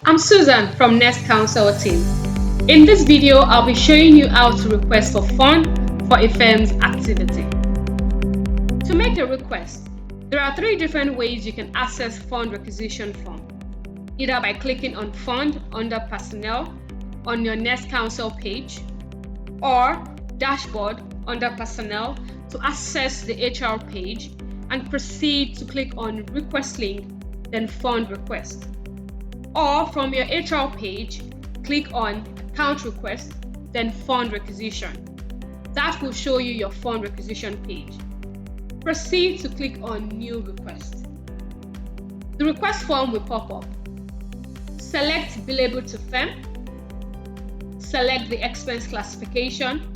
I'm Susan from Nest Council team. In this video, I'll be showing you how to request for fund for a firm's activity. To make a request, there are three different ways you can access fund requisition form. Either by clicking on Fund under Personnel on your Nest Council page, or Dashboard under Personnel to access the HR page and proceed to click on Request link, then Fund Request. Or from your HR page, click on Account Request, then Fund Requisition. That will show you your fund requisition page. Proceed to click on New Request. The request form will pop up. Select Billable to Firm. Select the expense classification.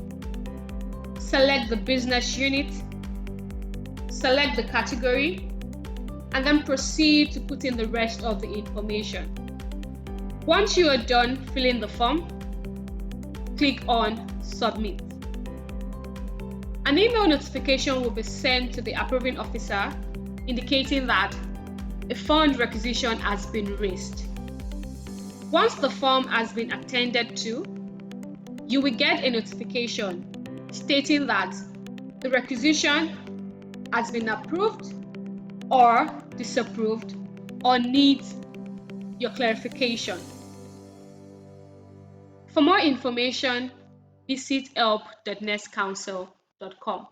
Select the business unit. Select the category, and then proceed to put in the rest of the information. Once you are done filling the form, click on Submit. An email notification will be sent to the approving officer indicating that a fund requisition has been raised. Once the form has been attended to, you will get a notification stating that the requisition has been approved or disapproved or needs your clarification. For more information, visit help.nestcouncil.com.